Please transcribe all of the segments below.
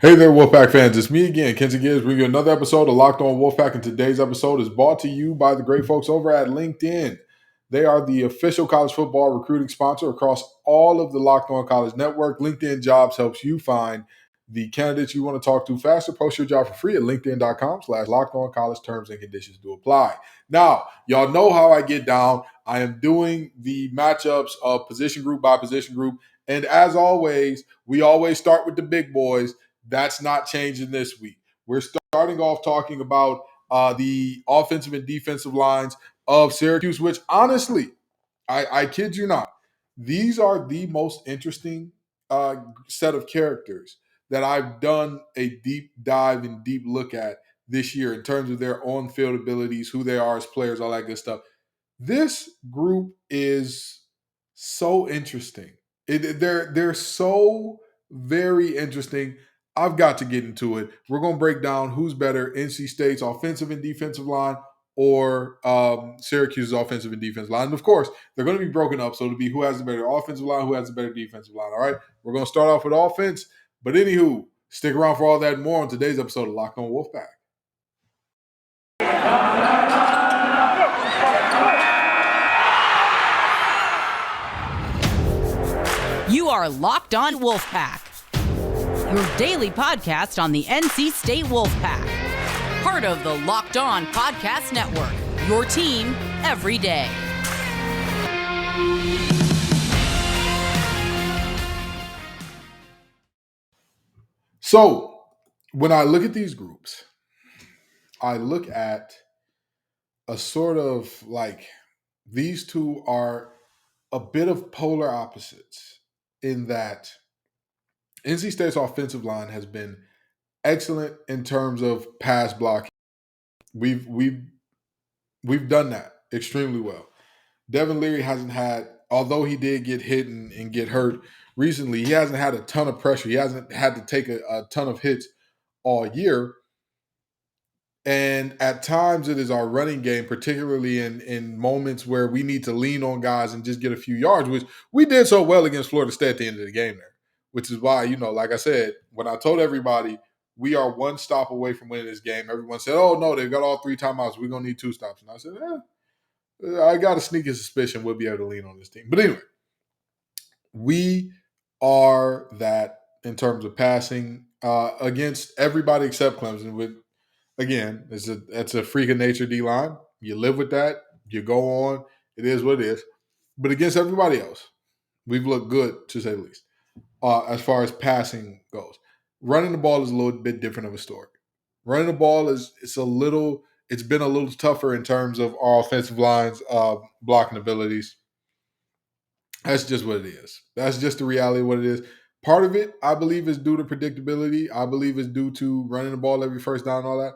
Hey there, Wolfpack fans. It's me again, Kenzie Gibbs, bringing you another episode of Locked On Wolfpack. And today's episode is brought to you by the great folks over at LinkedIn. They are the official college football recruiting sponsor across all of the Locked On College Network. LinkedIn Jobs helps you find the candidates you want to talk to faster. Post your job for free at linkedin.com/locked on college. Terms and conditions do apply. Now, y'all know how I get down. I am doing the matchups of position group by position group. And as always, we always start with the big boys. That's not changing this week. We're starting off talking about the offensive and defensive lines of Syracuse, which honestly, I kid you not, these are the most interesting set of characters that I've done a deep dive and deep look at this year in terms of their on-field abilities, who they are as players, all that good stuff. This group is so interesting. They're so very interesting. I've got to get into it. We're going to break down who's better, NC State's offensive and defensive line or Syracuse's offensive and defensive line. And of course, they're going to be broken up. So it'll be who has the better offensive line, who has the better defensive line. All right. We're going to start off with offense. But anywho, stick around for all that and more on today's episode of Locked On Wolfpack. You are Locked On Wolfpack, your daily podcast on the NC State Wolfpack, part of the Locked On Podcast Network, your team every day. So when I look at these groups, I look at a sort of like these two are a bit of polar opposites in that NC State's offensive line has been excellent in terms of pass blocking. We've done that extremely well. Devin Leary hasn't had, although he did get hit and get hurt recently, he hasn't had a ton of pressure. He hasn't had to take a ton of hits all year. And at times it is our running game, particularly in moments where we need to lean on guys and just get a few yards, which we did so well against Florida State at the end of the game there, which is why, like I said, when I told everybody we are one stop away from winning this game, everyone said, oh, no, they've got all three timeouts. We're going to need two stops. And I said, I got a sneaky suspicion we'll be able to lean on this team. But anyway, we are that in terms of passing against everybody except Clemson. Again, that's a freak of nature D-line. You live with that. You go on. It is what it is. But against everybody else, we've looked good, to say the least, as far as passing goes. Running the ball is a little bit different of a story. Running the ball it's been a little tougher in terms of our offensive line's blocking abilities. That's just what it is. That's just the reality of what it is. Part of it, I believe, is due to predictability. I believe is due to running the ball every first down and all that.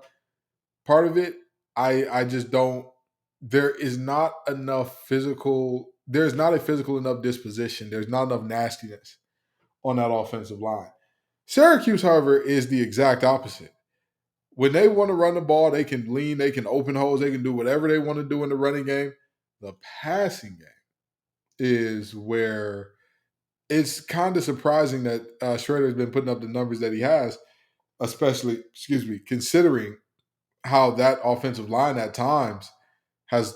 Part of it, I just don't. There's not a physical enough disposition. There's not enough nastiness on that offensive line. Syracuse, however, is the exact opposite. When they want to run the ball, they can lean, they can open holes, they can do whatever they want to do in the running game. The passing game is where it's kind of surprising that Schrader has been putting up the numbers that he has, especially, considering how that offensive line at times has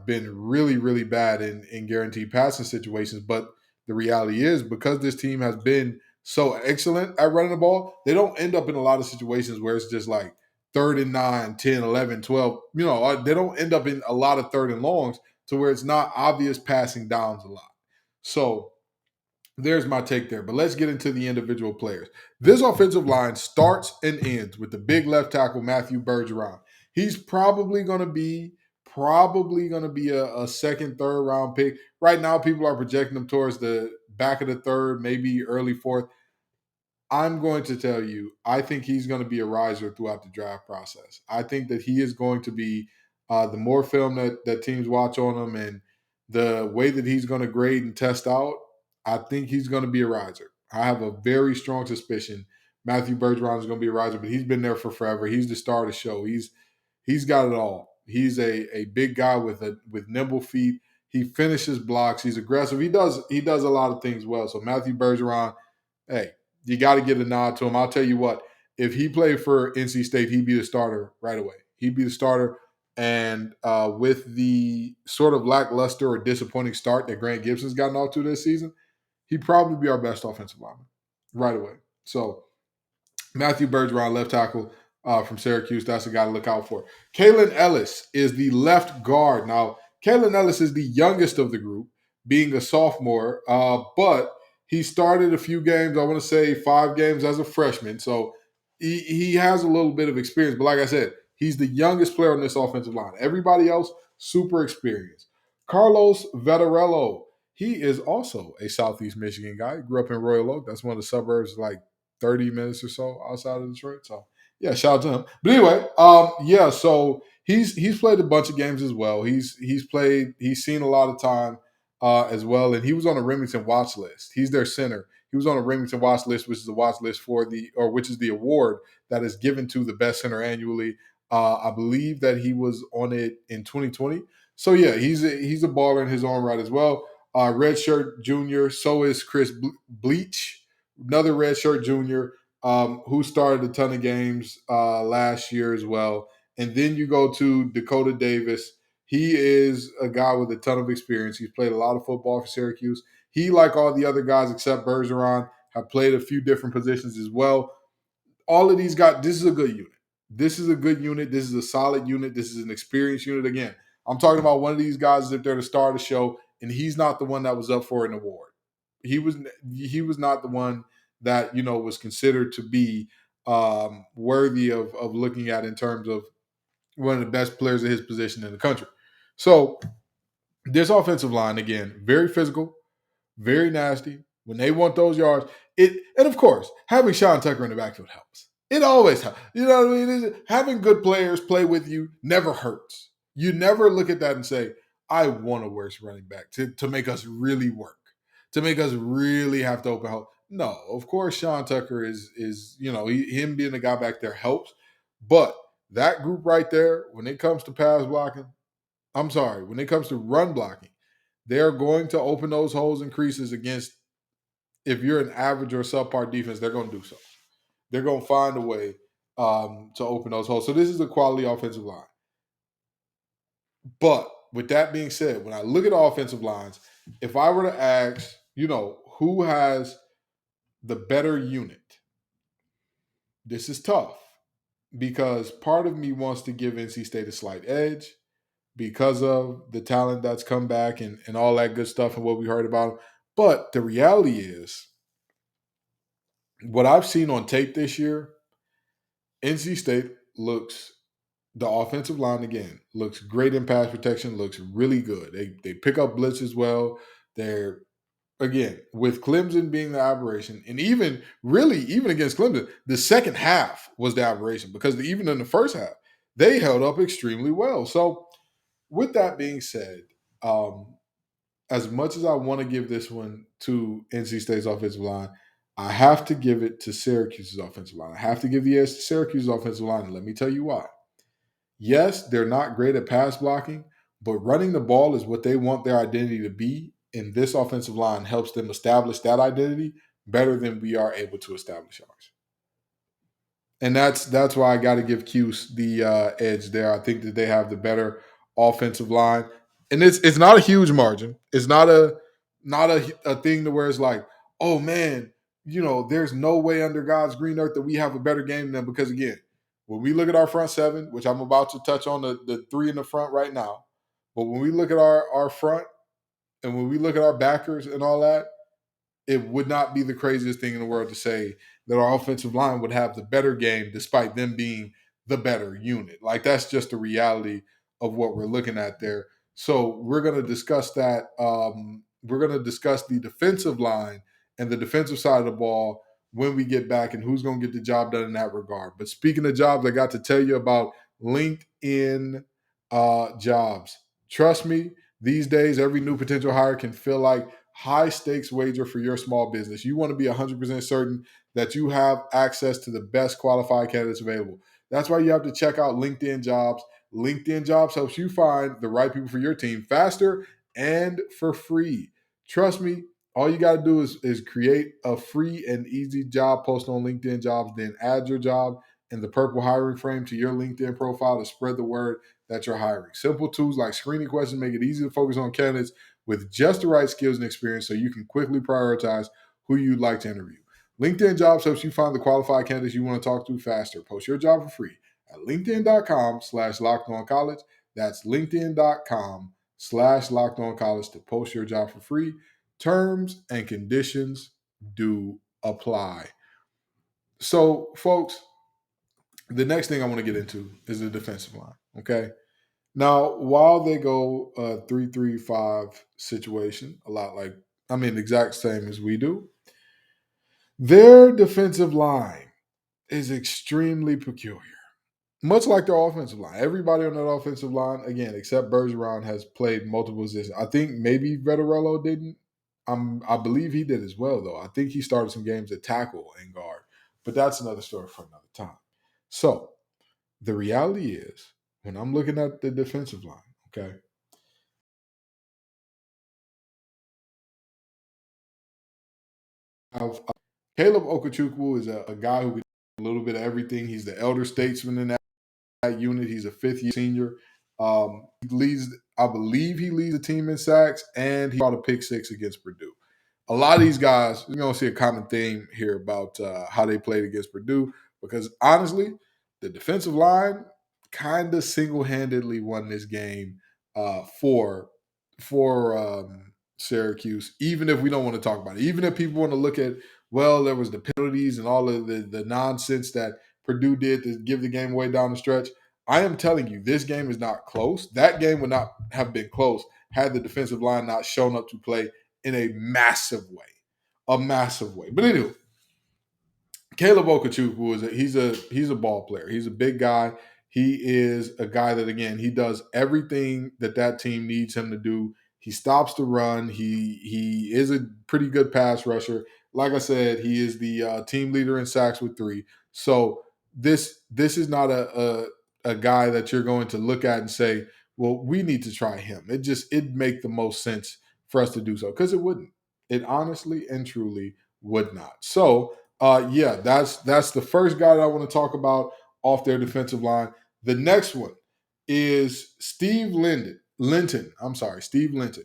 been really, really bad in guaranteed passing situations. But the reality is, because this team has been so excellent at running the ball, they don't end up in a lot of situations where it's just like 3rd and 9, 10, 11, 12. They don't end up in a lot of 3rd and longs to where it's not obvious passing downs a lot. So there's my take there. But let's get into the individual players. This offensive line starts and ends with the big left tackle, Matthew Bergeron. He's probably going to be a second, third round pick. Right now, people are projecting him towards the back of the third, maybe early fourth. I'm going to tell you, I think he's going to be a riser throughout the draft process. I think that he is going to be the more film that teams watch on him and the way that he's going to grade and test out, I think he's going to be a riser. I have a very strong suspicion Matthew Bergeron is going to be a riser, but he's been there for forever. He's the star of the show. He's got it all. He's a big guy with nimble feet. He finishes blocks. He's aggressive. He does a lot of things well. So Matthew Bergeron, hey, you got to get a nod to him. I'll tell you what, if he played for NC State, he'd be the starter right away. He'd be the starter. And with the sort of lackluster or disappointing start that Grant Gibson's gotten off to this season, he'd probably be our best offensive lineman right away. So Matthew Bergeron, left tackle from Syracuse. That's a guy to look out for. Kalen Ellis is the left guard. Now, Kalen Ellis is the youngest of the group, being a sophomore, but he started a few games, I want to say 5 games as a freshman. So he has a little bit of experience. But like I said, he's the youngest player on this offensive line. Everybody else, super experienced. Carlos Vettorello, he is also a Southeast Michigan guy. He grew up in Royal Oak. That's one of the suburbs, like 30 minutes or so outside of Detroit. So yeah, shout out to him. But anyway, yeah, so he's played a bunch of games as well. He's seen a lot of time as well, and he was on a Remington watch list. He's their center. He was on a Remington watch list, which is a watch list which is the award that is given to the best center annually. I believe that he was on it in 2020. So yeah, he's a baller in his own right as well. Redshirt junior. So is Chris Bleach, another redshirt junior, who started a ton of games last year as well. And then you go to Dakota Davis. He is a guy with a ton of experience. He's played a lot of football for Syracuse. He, like all the other guys except Bergeron, have played a few different positions as well. All of these guys, this is a good unit. This is a good unit. This is a solid unit. This is an experienced unit. Again, I'm talking about one of these guys if they're the star of the show, and he's not the one that was up for an award. He was not the one that was considered to be worthy of looking at in terms of one of the best players of his position in the country. So this offensive line, again, very physical, very nasty. When they want those yards, and of course, having Sean Tucker in the backfield helps. It always helps. You know what I mean? Having good players play with you never hurts. You never look at that and say, I want a worse running back to make us really work, to make us really have to open house. No, of course, Sean Tucker is him being the guy back there helps. But that group right there, when it comes to pass blocking, when it comes to run blocking, they're going to open those holes and creases against, if you're an average or subpar defense, they're going to do so. They're going to find a way to open those holes. So this is a quality offensive line. But with that being said, when I look at offensive lines, if I were to ask, who has the better unit, this is tough because part of me wants to give NC State a slight edge because of the talent that's come back and all that good stuff and what we heard about them. But the reality is, what I've seen on tape this year, NC State the offensive line again, looks great in pass protection, looks really good. They pick up blitzes well. They're, again, with Clemson being the aberration, and even against Clemson, the second half was the aberration because even in the first half, they held up extremely well. So with that being said, as much as I want to give this one to NC State's offensive line, I have to give it to Syracuse's offensive line. I have to give the edge to Syracuse's offensive line, and let me tell you why. Yes, they're not great at pass blocking, but running the ball is what they want their identity to be, and this offensive line helps them establish that identity better than we are able to establish ours. And that's why I got to give Cuse the edge there. I think that they have the better offensive line, and it's not a huge margin. It's not a thing to where it's like, oh man, there's no way under God's green earth that we have a better game than them. Because again, when we look at our front seven, which I'm about to touch on the 3 in the front right now, but when we look at our front and when we look at our backers and all that, it would not be the craziest thing in the world to say that our offensive line would have the better game despite them being the better unit. Like, that's just the reality of what we're looking at there. So we're going to discuss that. We're going to discuss the defensive line and the defensive side of the ball when we get back and who's going to get the job done in that regard. But speaking of jobs, I got to tell you about LinkedIn jobs. Trust me, these days, every new potential hire can feel like high stakes wager for your small business. You want to be 100% certain that you have access to the best qualified candidates available. That's why you have to check out LinkedIn Jobs. LinkedIn Jobs helps you find the right people for your team faster and for free. Trust me, All you got to do is create a free and easy job post on LinkedIn Jobs, then add your job in the purple hiring frame to your LinkedIn profile to spread the word that you're hiring. Simple tools like screening questions make it easy to focus on candidates with just the right skills and experience so you can quickly prioritize who you'd like to interview. LinkedIn Jobs helps you find the qualified candidates you want to talk to faster. Post your job for free at linkedin.com/lockedoncollege. That's linkedin.com/lockedoncollege to post your job for free. Terms and conditions do apply. So, folks, the next thing I want to get into is the defensive line. Okay. Now, while they go a 3-3-5 situation, a lot like, exact same as we do, their defensive line is extremely peculiar. Much like their offensive line. Everybody on that offensive line, again, except Bergeron, has played multiple positions. I think maybe Vettorello didn't. I believe he did as well, though. I think he started some games at tackle and guard. But that's another story for another time. So the reality is, when I'm looking at the defensive line, okay, Caleb Okechukwu is a guy who can do a little bit of everything. He's the elder statesman in that unit. He's a fifth-year senior. He leads, I believe, he leads the team in sacks, and he brought a pick six against Purdue. A lot of these guys, you're gonna see a common theme here about how they played against Purdue, because honestly, the defensive line kind of single-handedly won this game for Syracuse. Even if we don't want to talk about it, even if people want to look at, well, there was the penalties and all of the nonsense that Purdue did to give the game away down the stretch. I am telling you, this game is not close. That game would not have been close had the defensive line not shown up to play in a massive way. A massive way. But anyway, Caleb Okechukwu he's a ball player. He's a big guy. He is a guy that, again, he does everything that team needs him to do. He stops the run. He is a pretty good pass rusher. Like I said, he is the team leader in sacks with 3. So this is not a guy that you're going to look at and say, well, we need to try him. It'd make the most sense for us to do so, because it wouldn't. It honestly and truly would not. So yeah, that's the first guy that I want to talk about off their defensive line. The next one is Steve Linton. I'm sorry, Steve Linton.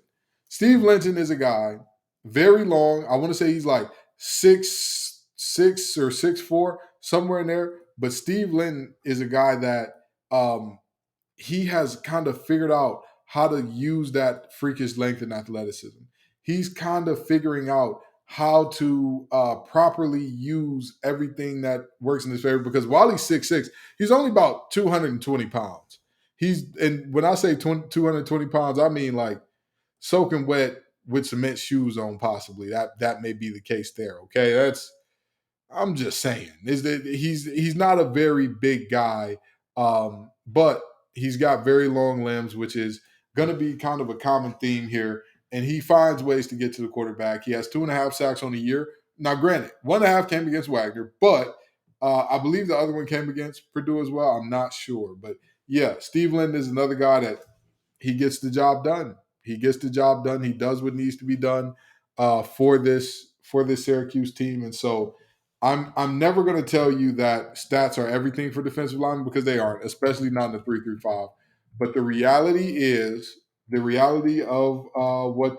Steve Linton is a guy very long. I want to say he's like 6'6" or 6'4", somewhere in there. But Steve Linton is a guy that he has kind of figured out how to use that freakish length and athleticism. He's kind of figuring out how to properly use everything that works in his favor, because while he's 6'6", he's only about 220 pounds. And when I say 220 pounds, I mean like soaking wet with cement shoes on, possibly. That may be the case there, okay? I'm just saying, is that he's not a very big guy, but he's got very long limbs, which is going to be kind of a common theme here. And he finds ways to get to the quarterback. He has 2.5 sacks on the year. Now, granted, 1.5 came against Wagner, but I believe the other one came against Purdue as well. I'm not sure, but yeah, Steve Linden is another guy that he gets the job done. He gets the job done. He does what needs to be done for this Syracuse team, and so I'm never going to tell you that stats are everything for defensive linemen, because they aren't, especially not in the 3-3-5. But the reality of what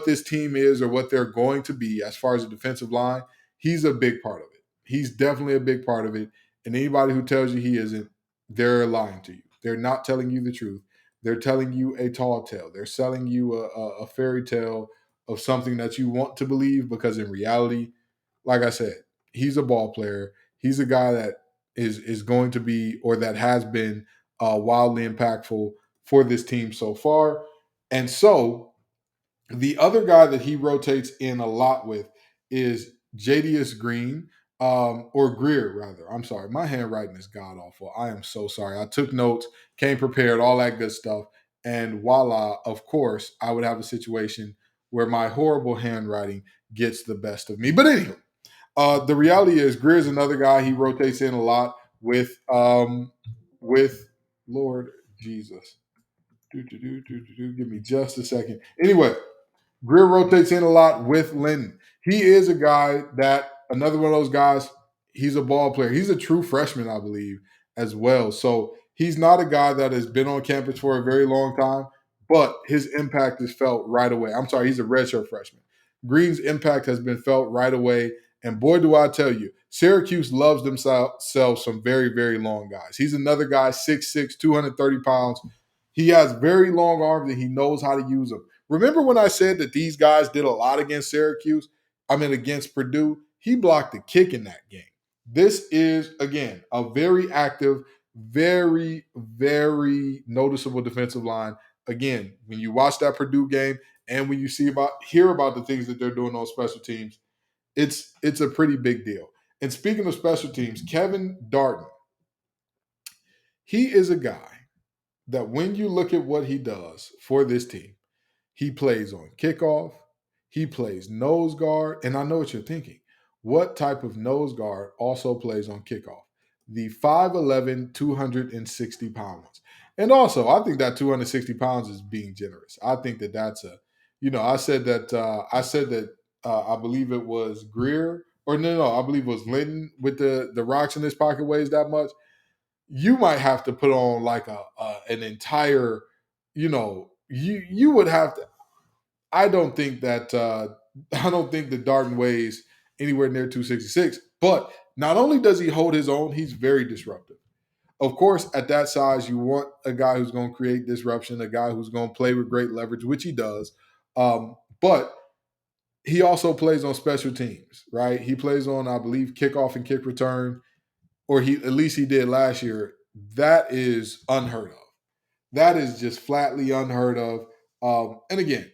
this team is, or what they're going to be as far as the defensive line. He's a big part of it. He's definitely a big part of it. And anybody who tells you he isn't, they're lying to you. They're not telling you the truth. They're telling you a tall tale. They're selling you a fairy tale of something that you want to believe, because in reality, like I said, he's a ball player. He's a guy that is going to be, or that has been, wildly impactful for this team so far. And so the other guy that he rotates in a lot with is Jadius Green, or Greer, rather. I'm sorry. My handwriting is god awful. I am so sorry. I took notes, came prepared, all that good stuff. And voila, of course, I would have a situation where my horrible handwriting gets the best of me. But anyway, the reality is Greer is another guy he rotates in a lot with Lord Jesus. Give me just a second. Anyway, Greer rotates in a lot with Linton. He is a guy that, another one of those guys, he's a ball player. He's a true freshman, I believe, as well. So he's not a guy that has been on campus for a very long time, but his impact is felt right away. I'm sorry, he's a redshirt freshman. Green's impact has been felt right away. And boy, do I tell you, Syracuse loves themselves some very, very long guys. He's another guy, 6'6, 230 pounds. He has very long arms and he knows how to use them. Remember when I said that these guys did a lot against Syracuse? I mean, against Purdue? He blocked a kick in that game. This is, again, a very active, very, very noticeable defensive line. Again, when you watch that Purdue game and when you hear about the things that they're doing on special teams, it's a pretty big deal. And speaking of special teams, Kevin Darden, he is a guy that when you look at what he does for this team, he plays on kickoff. He plays nose guard. And I know what you're thinking. What type of nose guard also plays on kickoff? The 5'11, 260 pounds. And also, I think that 260 pounds is being generous. I think that that's I said that, I believe it was Greer, or no, I believe it was Linton with the rocks in his pocket weighs that much. You might have to put on like an entire, you would have to. I don't think that Darden weighs anywhere near 266. But not only does he hold his own, he's very disruptive. Of course, at that size, you want a guy who's going to create disruption, a guy who's going to play with great leverage, which he does. But he also plays on special teams, right? He plays on, I believe, kickoff and kick return, or at least he did last year. That is unheard of. That is just flatly unheard of. And again,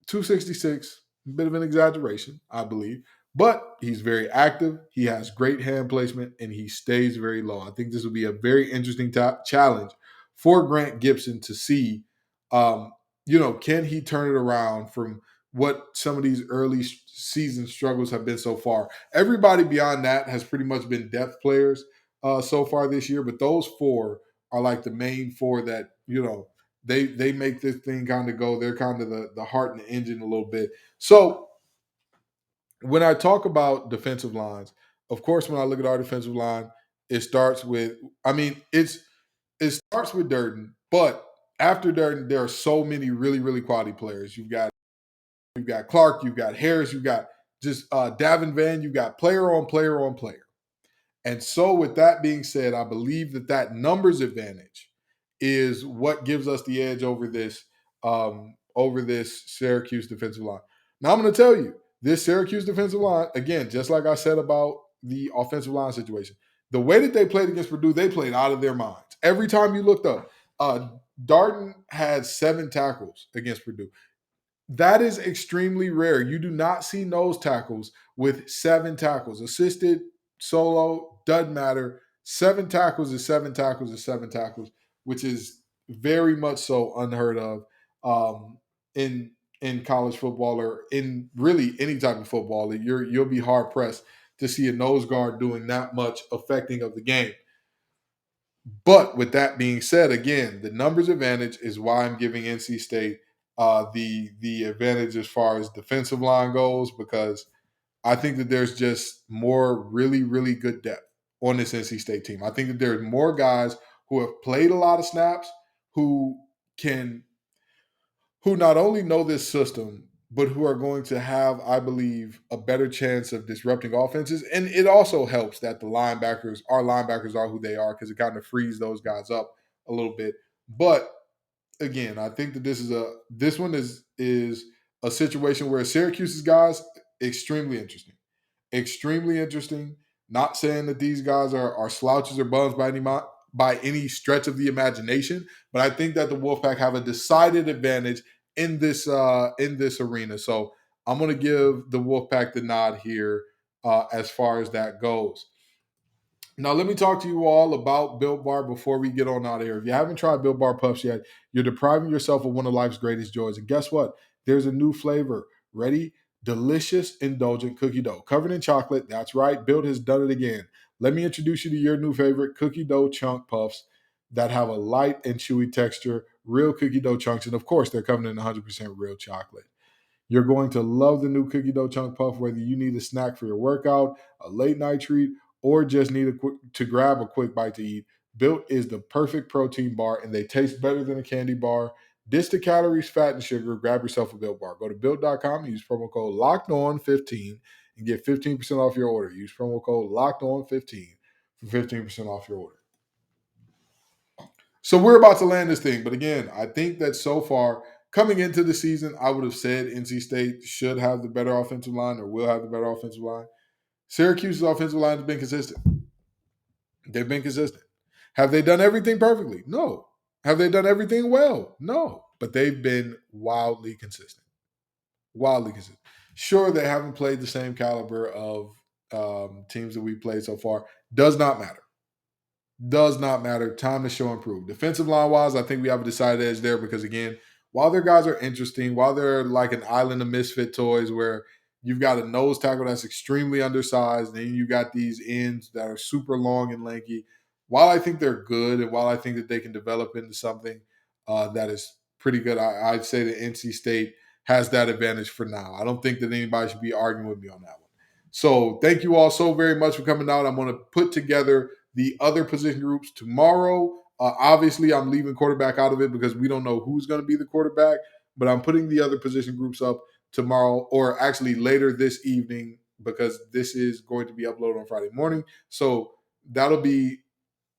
266, a bit of an exaggeration, I believe. But he's very active. He has great hand placement, and he stays very low. I think this will be a very interesting challenge for Grant Gibson to see, can he turn it around from what some of these early season struggles have been so far. Everybody beyond that has pretty much been depth players so far this year, but those four are like the main four that, they make this thing kind of go. They're kind of the heart and the engine a little bit. So when I talk about defensive lines, of course, when I look at our defensive line, it starts with, it starts with Durden, but after Durden, there are so many really, really quality players. You've got Clark, you've got Harris, you've got just Davin Van, you've got player on player on player. And so, with that being said, I believe that numbers advantage is what gives us the edge over this Syracuse defensive line. Now, I'm going to tell you, this Syracuse defensive line, again, just like I said about the offensive line situation, the way that they played against Purdue, they played out of their minds. Every time you looked up, Darden had 7 tackles against Purdue. That is extremely rare. You do not see nose tackles with 7 tackles. Assisted, solo, doesn't matter. 7 tackles is 7 tackles is 7 tackles, which is very much so unheard of in college football or in really any type of football. You'll be hard pressed to see a nose guard doing that much affecting of the game. But with that being said, again, the numbers advantage is why I'm giving NC State the advantage as far as defensive line goes, because I think that there's just more really, really good depth on this NC State team. I think that there's more guys who have played a lot of snaps who not only know this system, but who are going to have, I believe, a better chance of disrupting offenses. And it also helps that our linebackers are who they are, because it kind of frees those guys up a little bit. But again, I think that this one is a situation where Syracuse's guys, extremely interesting. Extremely interesting. Not saying that these guys are slouches or bums by any stretch of the imagination, but I think that the Wolfpack have a decided advantage in this arena. So I'm going to give the Wolfpack the nod here as far as that goes. Now, let me talk to you all about Built Bar before we get on out of here. If you haven't tried Built Bar Puffs yet, you're depriving yourself of one of life's greatest joys. And guess what? There's a new flavor. Ready? Delicious, indulgent cookie dough covered in chocolate. That's right. Built has done it again. Let me introduce you to your new favorite cookie dough chunk puffs that have a light and chewy texture, real cookie dough chunks. And of course, they're covered in 100% real chocolate. You're going to love the new cookie dough chunk puff, whether you need a snack for your workout, a late night treat, or just need to grab a quick bite to eat. Built is the perfect protein bar, and they taste better than a candy bar. Dish the calories, fat, and sugar. Grab yourself a Built bar. Go to Built.com and use promo code LOCKEDON15 and get 15% off your order. Use promo code LOCKEDON15 for 15% off your order. So we're about to land this thing. But again, I think that so far, coming into the season, I would have said NC State should have the better offensive line or will have the better offensive line. Syracuse's offensive line has been consistent. They've been consistent. Have they done everything perfectly? No. Have they done everything well? No. But they've been wildly consistent. Wildly consistent. Sure, they haven't played the same caliber of teams that we've played so far. Does not matter. Does not matter. Time to show improve. Defensive line wise, I think we have a decided edge there because, again, while their guys are interesting, while they're like an island of misfit toys where you've got a nose tackle that's extremely undersized, and you got these ends that are super long and lanky. While I think they're good and while I think that they can develop into something that is pretty good, I'd say that NC State has that advantage for now. I don't think that anybody should be arguing with me on that one. So thank you all so very much for coming out. I'm going to put together the other position groups tomorrow. Obviously, I'm leaving quarterback out of it because we don't know who's going to be the quarterback, but I'm putting the other position groups up tomorrow, or actually later this evening, because this is going to be uploaded on Friday morning. So that'll be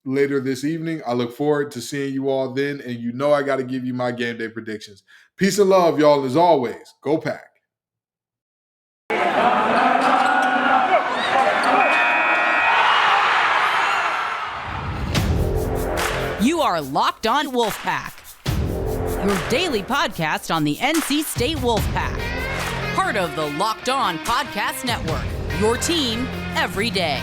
later this evening. I look forward to seeing you all then, and you know I got to give you my game day predictions. Peace and love, y'all. As always, go Pack. You are Locked On Wolfpack, your daily podcast on the NC State Wolfpack, part of the Locked On Podcast Network, your team every day.